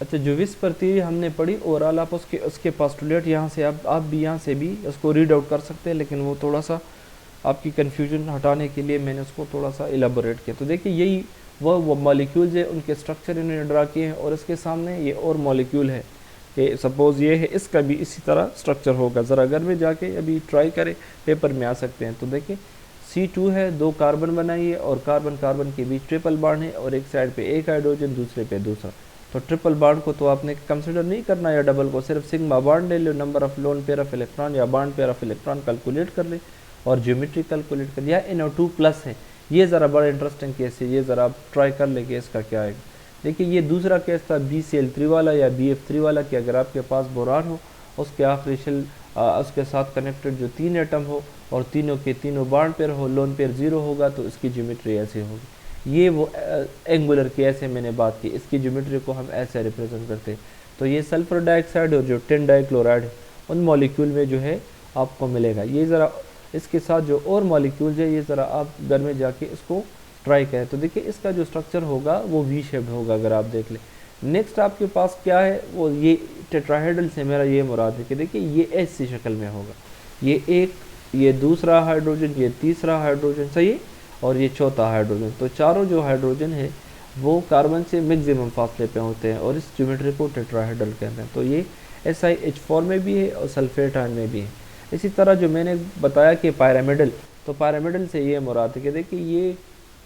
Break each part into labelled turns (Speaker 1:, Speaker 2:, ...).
Speaker 1: अच्छा, जो whisper theory हमने पढ़ी ओवरऑल, आप उसके उसके पोस्टुलेट यहाँ से आप भी यहाँ से भी उसको रीड आउट कर सकते हैं, लेकिन वो थोड़ा सा आपकी कन्फ्यूजन हटाने के लिए मैंने उसको थोड़ा सा इलाबोरेट किया। तो देखिए यही वो मॉलिक्यूल्स है, उनके स्ट्रक्चर इन्होंने ड्रा किए हैं, और इसके सामने ये और मॉलिक्यूल है कि सपोज़ ये है, इसका भी इसी तरह स्ट्रक्चर होगा। ज़रा घर में जाके अभी ट्राई करें, पेपर में आ सकते हैं। तो देखिए C2 है, 2 कार्बन बनाइए और कार्बन कार्बन के बीच ट्रिपल बॉन्ड है, और एक साइड पे एक हाइड्रोजन, दूसरे पे दूसरा। तो ट्रिपल बॉन्ड को तो आपने कंसिडर नहीं करना या डबल को, सिर्फ सिग्मा बॉन्ड ले लो, number of lone pair of electron या bond pair of electron calculate कर ले और ज्योमेट्री कैलकुलेट कर लिया। NO2+ है, ये ज़रा बड़ा इंटरेस्टिंग केस है, ये ज़रा आप ट्राई कर ले कि इसका क्या आएगा। देखिए ये दूसरा केस था BCl3 वाला या BF3 वाला, कि अगर आपके पास बोरान हो, उसके आखिरी शेल उसके साथ कनेक्टेड जो 3 एटम हो और तीनों के तीनों बॉन्ड पेयर हो, लोन पेयर 0 होगा, तो इसकी ज्योमेट्री ऐसे होगी। ये वो एंगुलर केस है मैंने बात की, इसकी ज्योमेट्री को हम ऐसे रिप्रेजेंट करते हैं। तो ये सल्फर डाइऑक्साइड और जो टिन डाइक्लोराइड है, उन मॉलिक्यूल में जो है आपको मिलेगा। ये ज़रा इसके साथ जो और मॉलिक्यूल्स है, ये ज़रा आप घर में जाके इसको ट्राई करें। तो देखिए इसका जो स्ट्रक्चर होगा वो वी शेप्ड होगा, अगर आप देख लें। नेक्स्ट आपके पास क्या है, वो ये टेट्राहेड्रल से मेरा ये मुराद है कि देखिए ये ऐसी शक्ल में होगा, ये एक, ये दूसरा हाइड्रोजन, ये तीसरा हाइड्रोजन, सही है, और ये चौथा हाइड्रोजन। तो चारों जो हाइड्रोजन है वो कार्बन से मैक्सिमम फासले पे होते हैं, और इस ज्योमेट्री को टेट्राहेड्रल कहते हैं। तो ये SiH4 में भी है और सल्फेट आयन में भी है। इसी तरह जो मैंने बताया कि पायरामिडल, तो पायरामिडल से ये मुराद है कि देखिए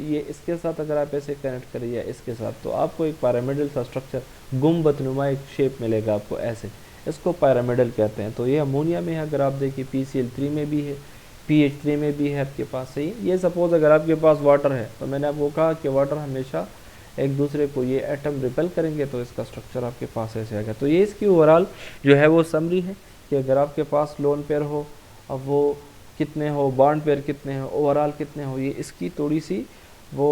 Speaker 1: ये इसके साथ अगर आप ऐसे कनेक्ट करिए इसके साथ, तो आपको एक पायरामिडल सा स्ट्रक्चर गुम्बदनुमा एक शेप मिलेगा आपको ऐसे, इसको पायरामिडल कहते हैं। तो ये अमोनिया में है, अगर आप देखिए PCl3 में भी है, PH3 में भी है आपके पास, सही। ये सपोज अगर आपके पास वाटर है, तो मैंने आपको कहा कि वाटर हमेशा एक दूसरे को ये एटम रिपेल करेंगे, तो इसका स्ट्रक्चर आपके पास ऐसे आएगा। तो ये इसकी ओवरऑल जो है वो समरी है कि अगर आपके पास लोन पेयर हो, अब वो कितने हो, बॉन्ड पेयर कितने हो, ओवरऑल कितने हो, ये इसकी थोड़ी सी वो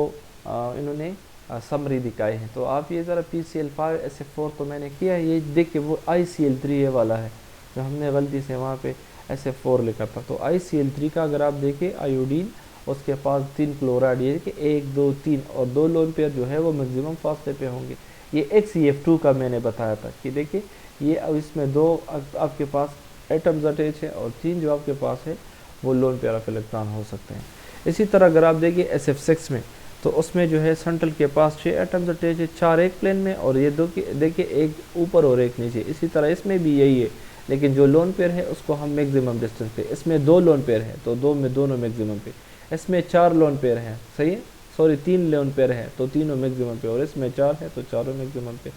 Speaker 1: इन्होंने समरी दिखाई है। तो आप ये ज़रा PCl5 SF4 तो मैंने किया है, ये देखिए वो ICl3 ये वाला है जो हमने गलती से वहाँ पे SF4 लिखा था। तो ICl3 का अगर आप देखें आयोडीन, उसके पास 3 क्लोराइड, ये कि 1 2 3 और 2 लोन पेयर जो है वो मैक्सिमम फासले पे होंगे। ये XCF2 का मैंने बताया था कि देखिए ये अब इसमें 2 आपके पास एटम्स अटैच है और 3 जो आपके पास है वो लोन पेयर ऑफ इलेक्ट्रॉन हो सकते हैं। इसी तरह अगर आप देखिए SF6 में, तो उसमें जो है सेंट्रल के पास 6 एटम्स अटैच है, 4 एक प्लेन में और ये 2 देखिए एक ऊपर और एक नीचे। इसी तरह इसमें भी यही है, लेकिन जो लोन पेयर है उसको हम मैक्सिमम डिस्टेंस पे, इसमें 2 लोन पेयर है तो 2 में दोनों मैक्सिमम पे, इसमें 4 लोन पेयर हैं, सही है, सॉरी 3 लोन पेयर है तो तीनों मैक्सिमम पे, और इसमें 4 है तो चारों मैक्सिमम पे।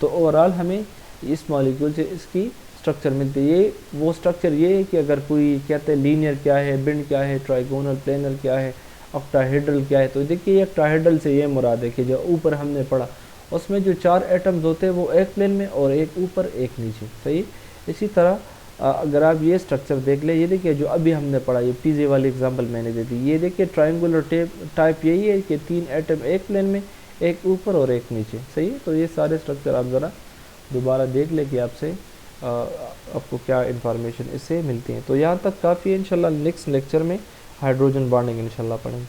Speaker 1: तो ओवरऑल हमें इस मॉलिक्यूल से इसकी स्ट्रक्चर मिलती है। ये वो स्ट्रक्चर ये है कि अगर कोई कहते हैं लीनियर क्या है, बिंड क्या है, ट्राइगोनल, प्लेनर क्या है, ऑक्टाहेड्रल क्या है, तो देखिए ये ऑक्टाहेड्रल से ये मुराद है कि जो ऊपर हमने पढ़ा उसमें जो 4 एटम्स होते हैं वो एक प्लेन में और एक ऊपर एक नीचे, सही। इसी तरह अगर आप ये स्ट्रक्चर देख ले, ये देखिए जो अभी हमने पढ़ा, ये पिज़्ज़ा वाली एग्जांपल मैंने दे दी, ये देखिए ट्रायंगुलर टाइप यही है कि 3 एटम एक प्लेन में, एक ऊपर और एक नीचे, सही। तो ये सारे स्ट्रक्चर आप ज़रा दोबारा देख ले कि आपसे आपको क्या इन्फॉर्मेशन इससे मिलती है। तो यहाँ तक काफ़ी है, इंशाल्लाह नेक्स्ट लेक्चर में हाइड्रोजन बॉन्डिंग इंशाल्लाह पढ़ेंगे।